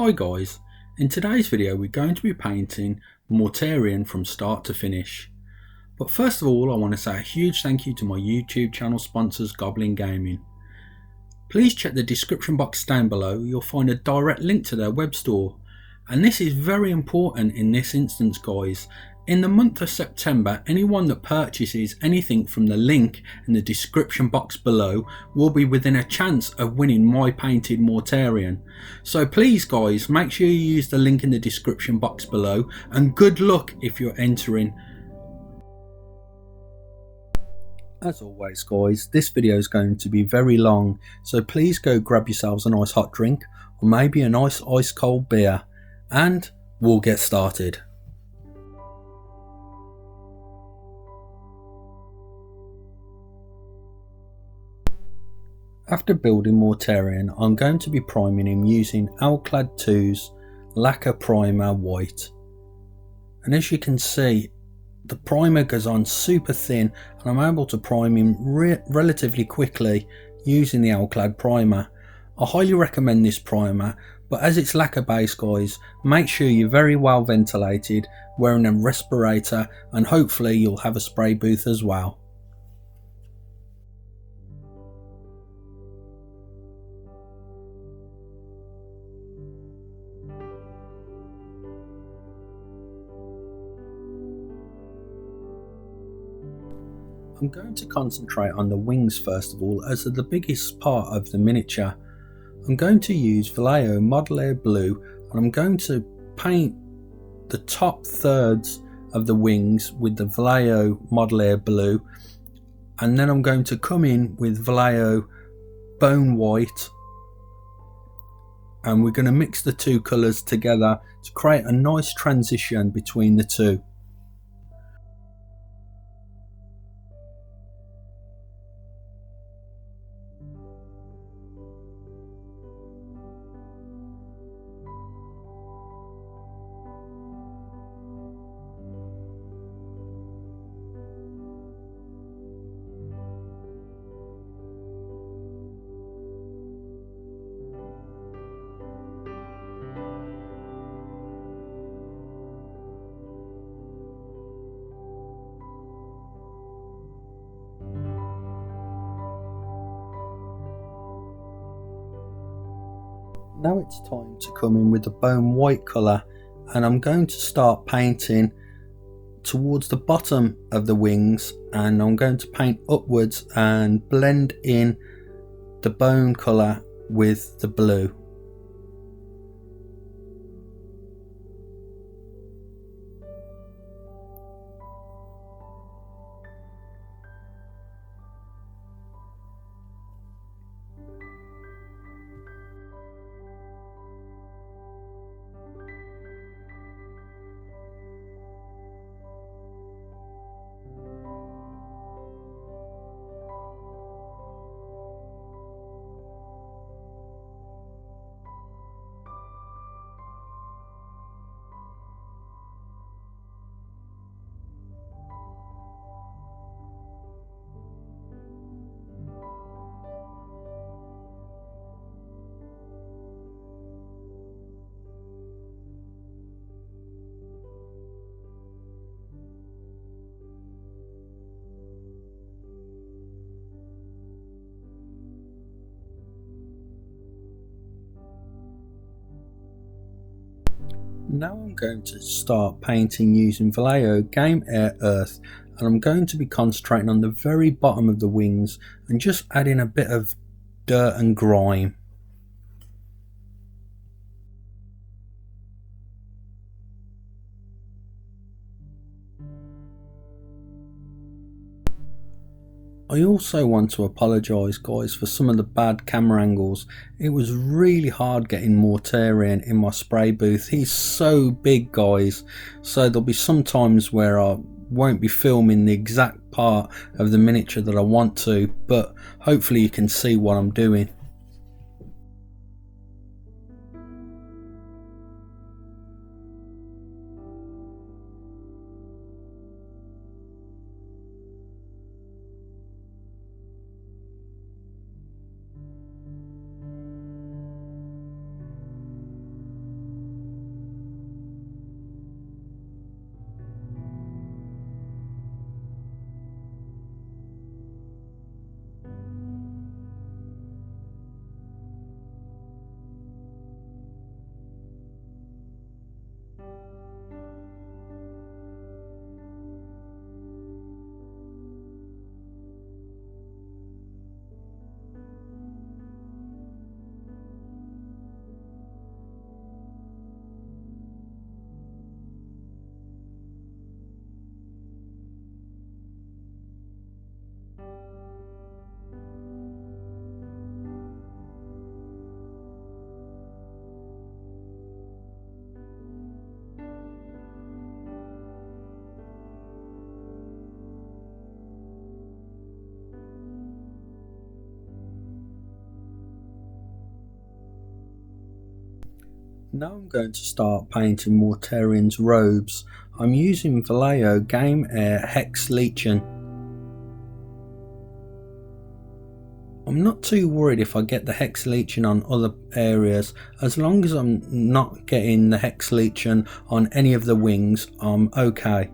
Hi guys, in today's video we're going to be painting Mortarion from start to finish. But first of all I want to say a huge thank you to my YouTube channel sponsors Goblin Gaming. Please check the description box down below, you'll find a direct link to their web store. And this is very important in this instance guys. In the month of September, anyone that purchases anything from the link in the description box below will be within a chance of winning my painted Mortarion. So please guys, make sure you use the link in the description box below, and good luck if you're entering. As always guys, this video is going to be very long, so please go grab yourselves a nice hot drink or maybe a nice ice cold beer, and we'll get started. After building Mortarion, I'm going to be priming him using Alclad 2's Lacquer Primer White. And as you can see, the primer goes on super thin and I'm able to prime him relatively quickly using the Alclad primer. I highly recommend this primer, but as it's lacquer based guys, make sure you're very well ventilated, wearing a respirator, and hopefully you'll have a spray booth as well. I'm going to concentrate on the wings first of all, as they're the biggest part of the miniature. I'm going to use Vallejo Model Air Blue, and I'm going to paint the top thirds of the wings with the Vallejo Model Air Blue, and then I'm going to come in with Vallejo Bone White, and we're going to mix the two colours together to create a nice transition between the two. Now it's time to come in with the bone white colour, and I'm going to start painting towards the bottom of the wings, and I'm going to paint upwards and blend in the bone colour with the blue. Now I'm going to start painting using Vallejo Game Air Earth, and I'm going to be concentrating on the very bottom of the wings and just adding a bit of dirt and grime. I also want to apologise guys for some of the bad camera angles. It was really hard getting Mortarion in my spray booth. He's so big guys, so there'll be some times where I won't be filming the exact part of the miniature that I want to, but hopefully you can see what I'm doing. Now I'm going to start painting Mortarion's robes. I'm using Vallejo Game Air Hex Legion. I'm not too worried if I get the Hex Legion on other areas, as long as I'm not getting the Hex Legion on any of the wings, I'm okay.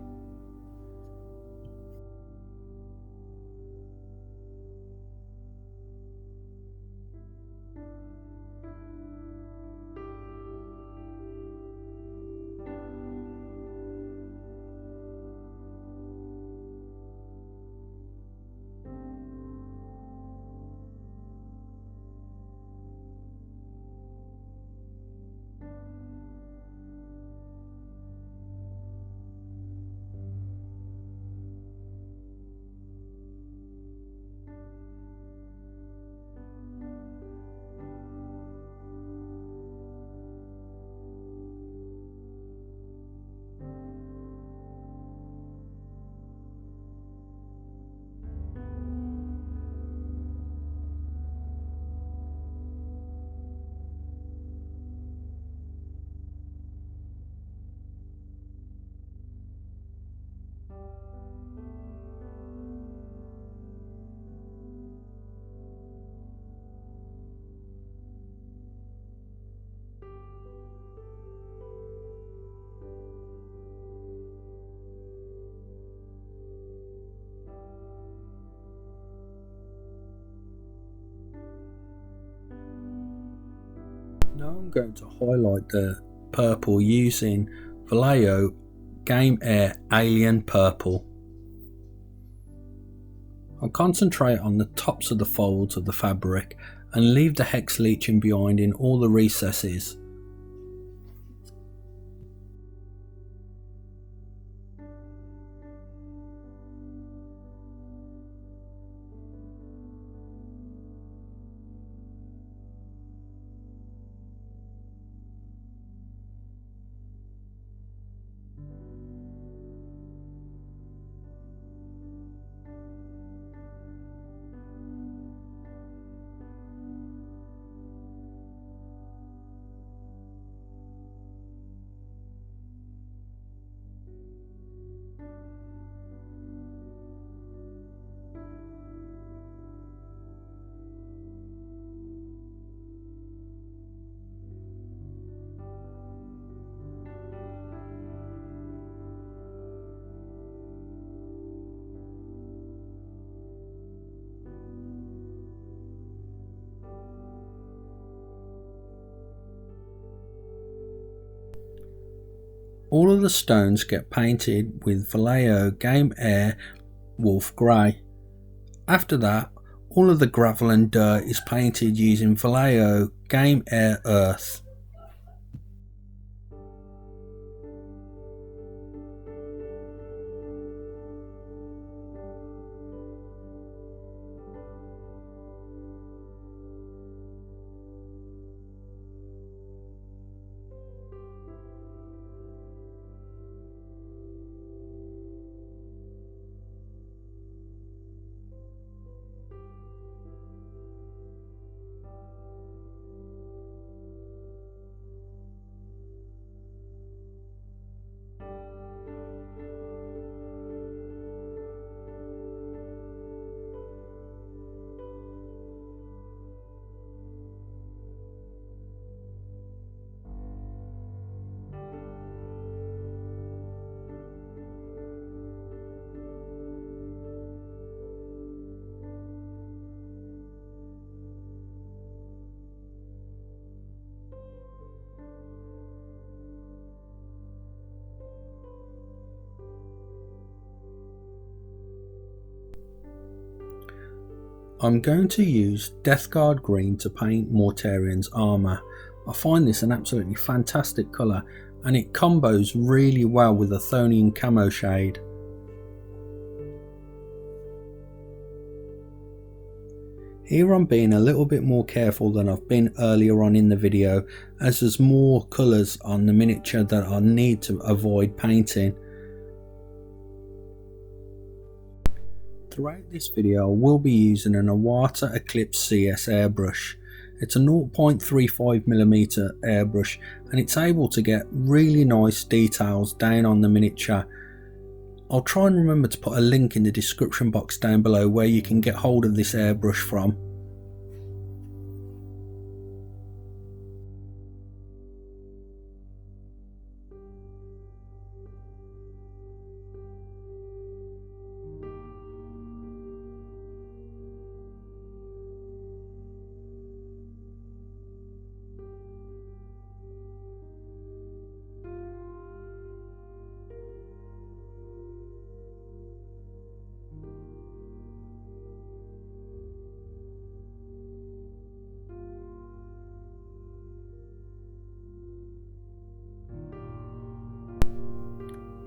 Now I'm going to highlight the purple using Vallejo Game Air Alien Purple. I'll concentrate on the tops of the folds of the fabric and leave the Hex Legion behind in all the recesses. All of the stones get painted with Vallejo Game Air Wolf Grey. After that, all of the gravel and dirt is painted using Vallejo Game Air Earth. I'm going to use Death Guard Green to paint Mortarion's armour. I find this an absolutely fantastic colour and it combos really well with the Thonian camo shade. Here I'm being a little bit more careful than I've been earlier on in the video, as there's more colours on the miniature that I need to avoid painting. Throughout this video I will be using an Iwata Eclipse CS airbrush. It's a 0.35mm airbrush, and it's able to get really nice details down on the miniature. I'll try and remember to put a link in the description box down below where you can get hold of this airbrush from.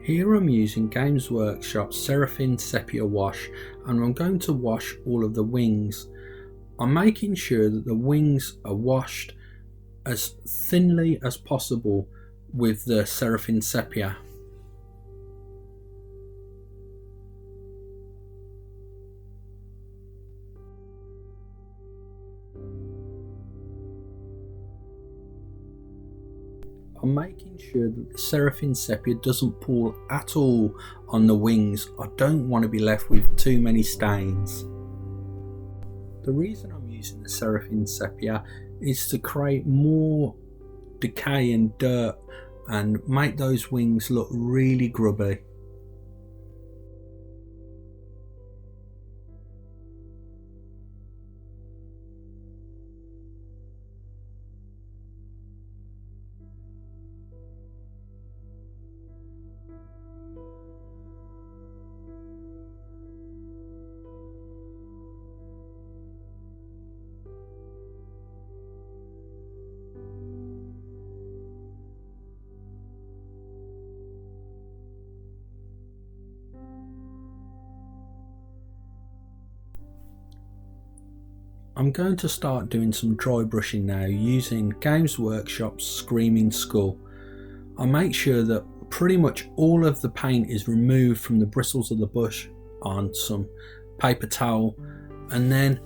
Here I'm using Games Workshop's Seraphim Sepia wash, and I'm going to wash all of the wings. I'm making sure that the wings are washed as thinly as possible with the Seraphim Sepia. I'm making sure that the Seraphim Sepia doesn't pool at all on the wings. I don't want to be left with too many stains. The reason I'm using the Seraphim Sepia is to create more decay and dirt and make those wings look really grubby. I'm going to start doing some dry brushing now using Games Workshop's Screaming Skull. I make sure that pretty much all of the paint is removed from the bristles of the bush on some paper towel, and then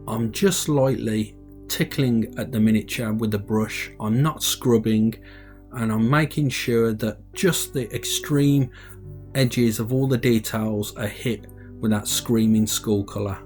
I'm just lightly tickling at the miniature with the brush. I'm not scrubbing, and I'm making sure that just the extreme edges of all the details are hit with that Screaming Skull colour.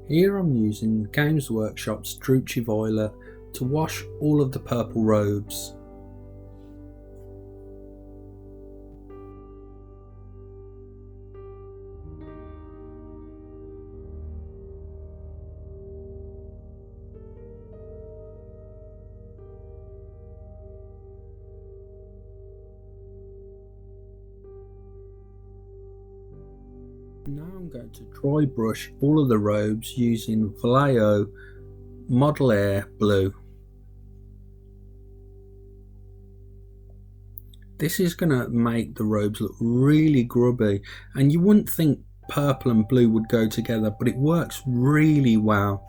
Here I'm using Games Workshop's Drucci Violet to wash all of the purple robes. Now I'm going to dry brush all of the robes using Vallejo Model Air Blue. This is going to make the robes look really grubby, and you wouldn't think purple and blue would go together, but it works really well.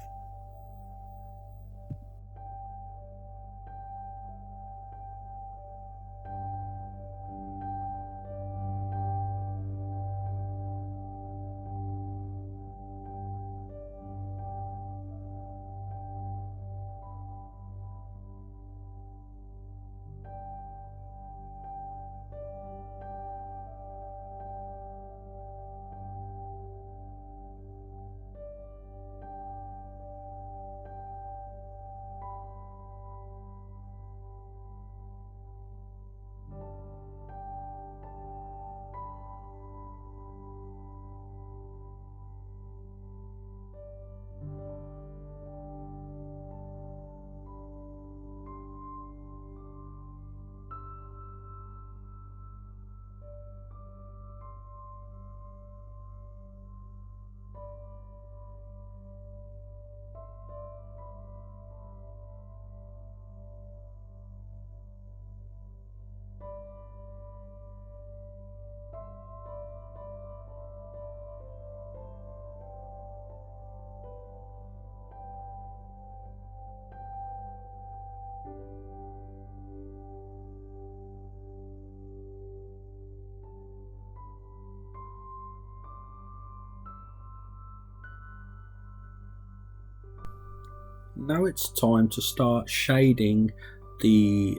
Now it's time to start shading the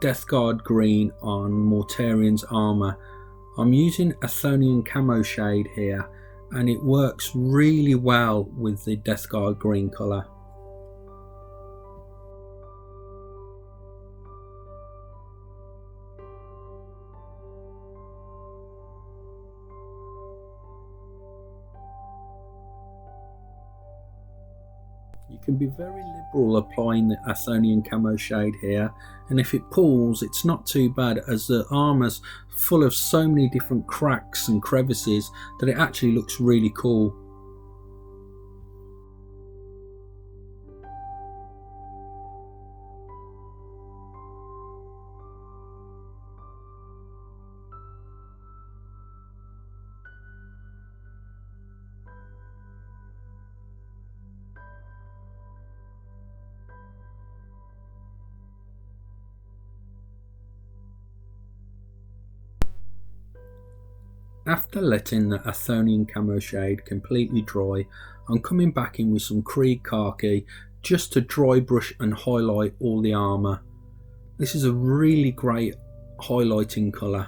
Death Guard green on Mortarion's armour. I'm using Athonian camo shade here, and it works really well with the Death Guard green colour. You can be very liberal applying the Athonian camo shade here, and if it pulls it's not too bad, as the armour's full of so many different cracks and crevices that it actually looks really cool. After letting the Athonian camo shade completely dry, I'm coming back in with some Krieg khaki just to dry brush and highlight all the armour. This is a really great highlighting colour.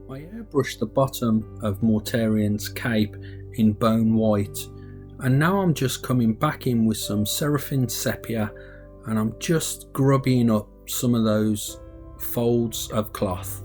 I airbrushed the bottom of Mortarion's cape in bone white, and now I'm just coming back in with some Seraphim sepia, and I'm just grubbing up some of those folds of cloth.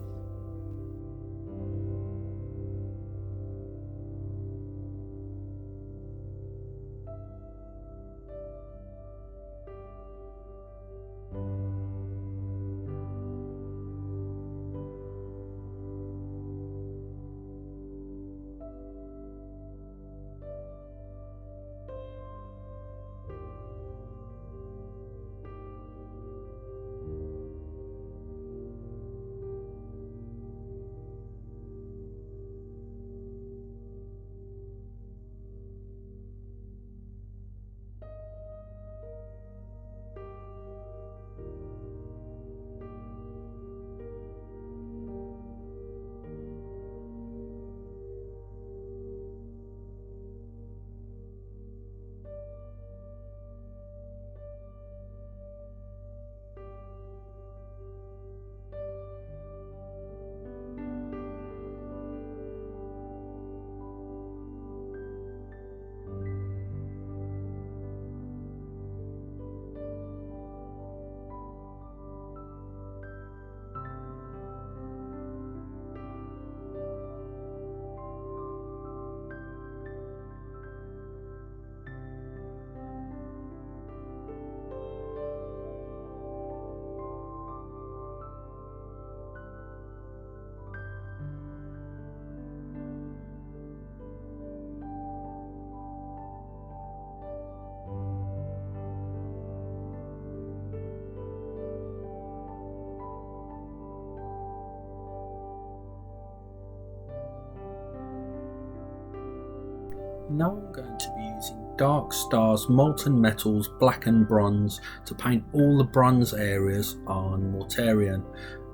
Now I'm going to be using Dark Star's Molten Metals Black and Bronze to paint all the bronze areas on Mortarion.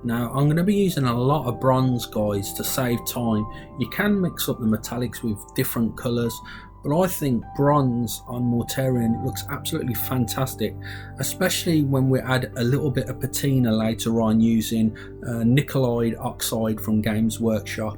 Now I'm going to be using a lot of bronze, guys, to save time. You can mix up the metallics with different colours, but I think bronze on Mortarion looks absolutely fantastic, especially when we add a little bit of patina later on using nickelide oxide from Games Workshop.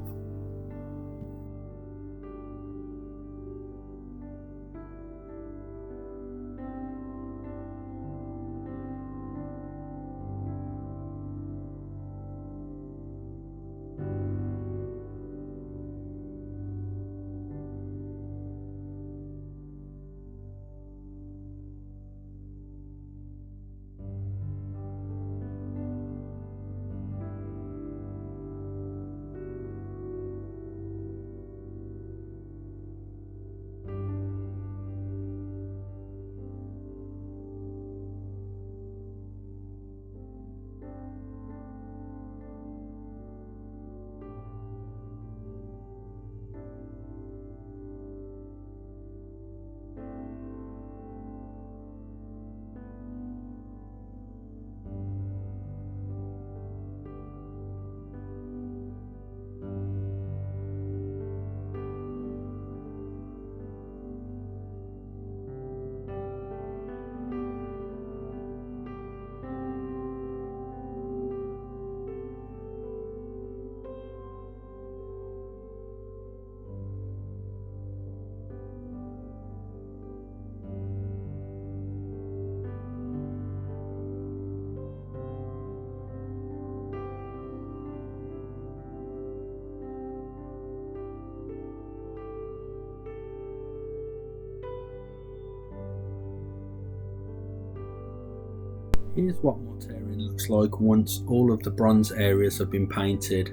Here's what Mortarion looks like once all of the bronze areas have been painted.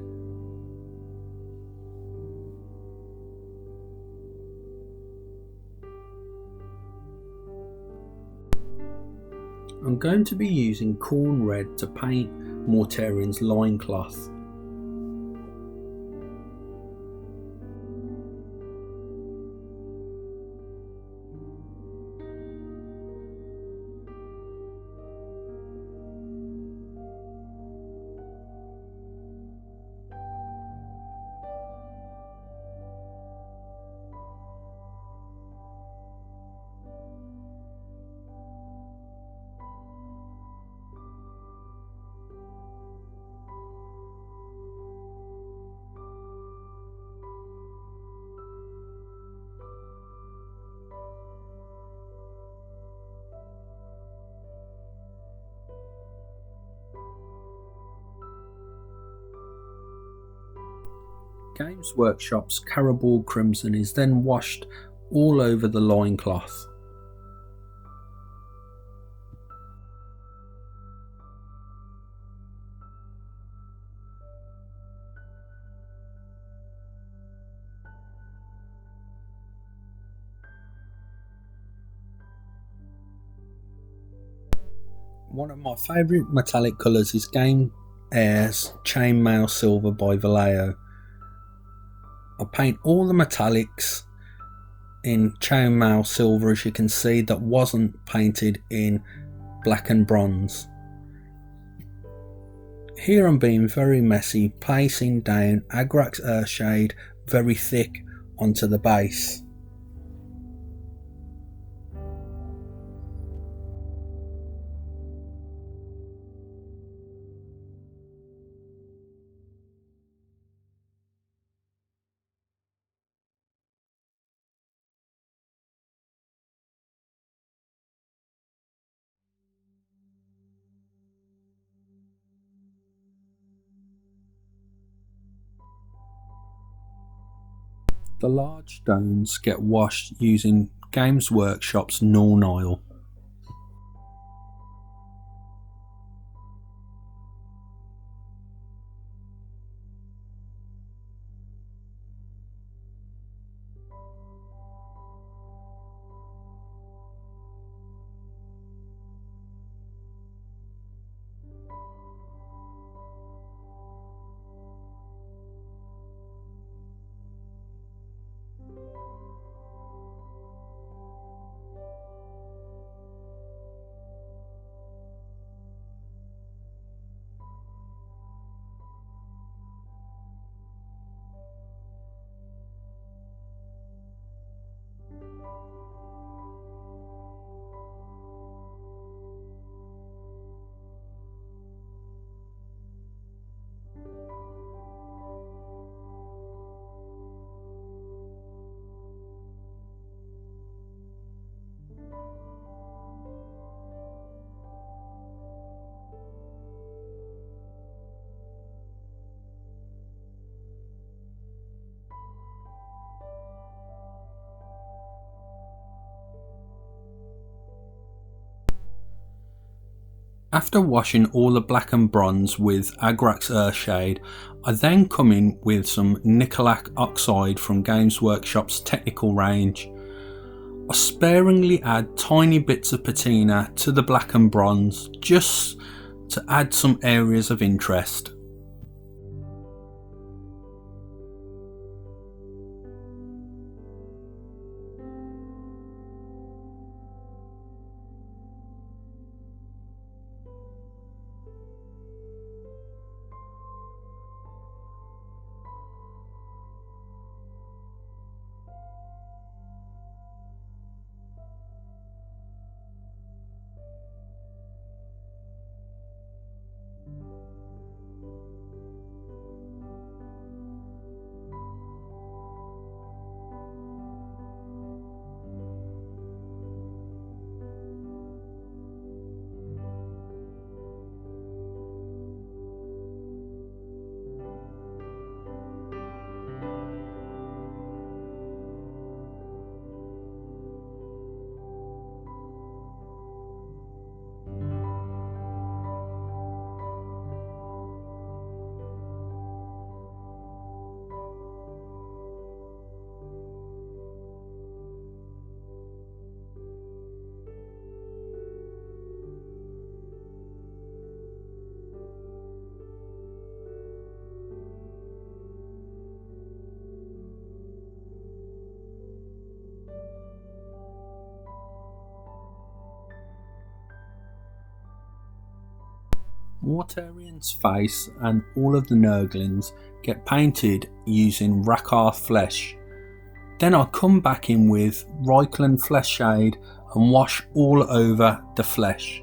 I'm going to be using corn red to paint Mortarion's loincloth. Games Workshop's Carabao Crimson is then washed all over the loincloth. One of my favourite metallic colours is Game Air's Chainmail Silver by Vallejo. I paint all the metallics in chainmail silver, as you can see, that wasn't painted in black and bronze. Here I'm being very messy, placing down Agrax Earthshade very thick onto the base. The large stones get washed using Games Workshop's Norn Oil. After washing all the black and bronze with Agrax Earthshade, I then come in with some Nicolac Oxide from Games Workshop's technical range. I sparingly add tiny bits of patina to the black and bronze just to add some areas of interest. Mortarion's face and all of the Nurglings get painted using Rakarth flesh. Then I come back in with Reikland flesh shade and wash all over the flesh.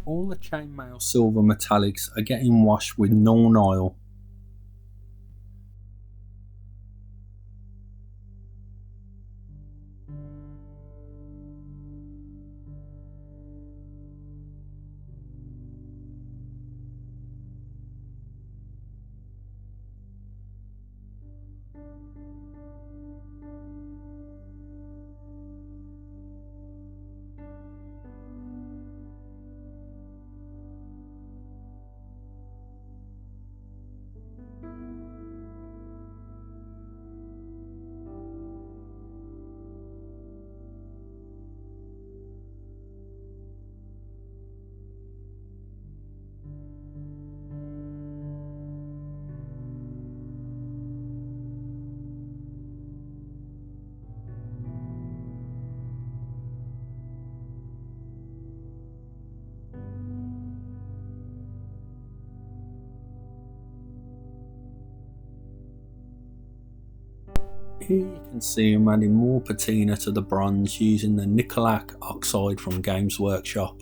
All the chainmail silver metallics are getting washed with Norn oil. Here you can see him adding more patina to the bronze using the Nicolac oxide from Games Workshop.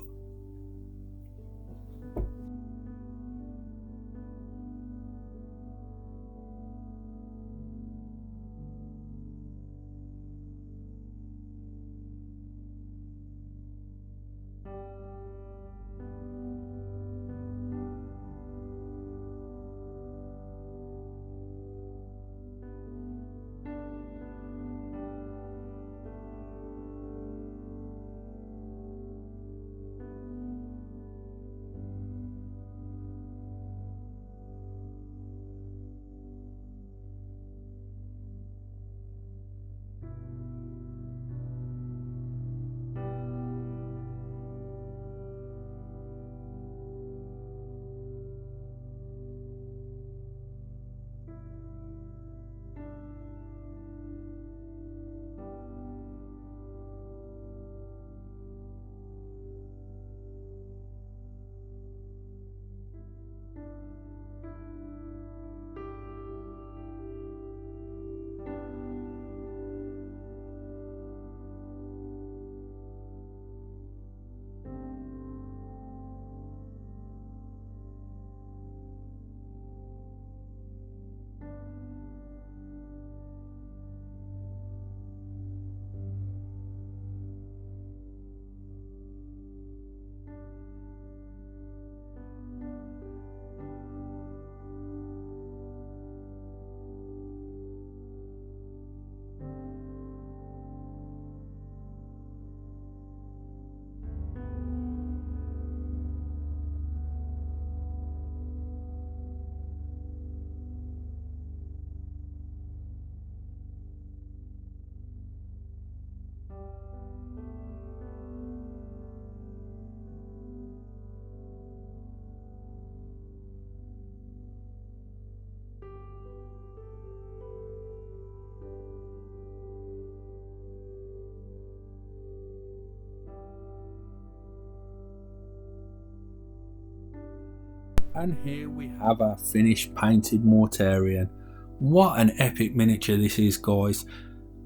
And here we have our finished painted Mortarion. What an epic miniature this is, guys.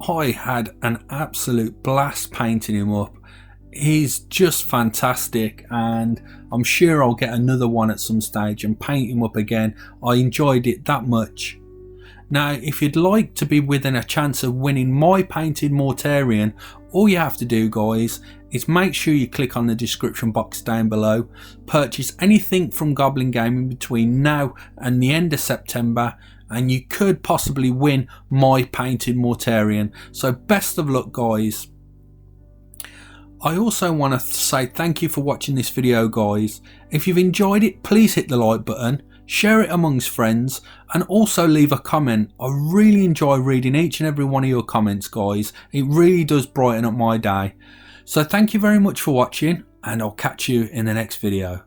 I had an absolute blast painting him up. He's just fantastic, and I'm sure I'll get another one at some stage and paint him up again. I enjoyed it that much. Now, if you'd like to be within a chance of winning my painted Mortarion, All you have to do, guys, is make sure you click on the description box down below, purchase anything from Goblin Gaming between now and the end of September, and you could possibly win my painted Mortarion. So best of luck, guys. I also want to say thank you for watching this video, guys. If you've enjoyed it, please hit the like button, share it amongst friends, and also leave a comment. I really enjoy reading each and every one of your comments, guys. It really does brighten up my day. So thank you very much for watching, and I'll catch you in the next video.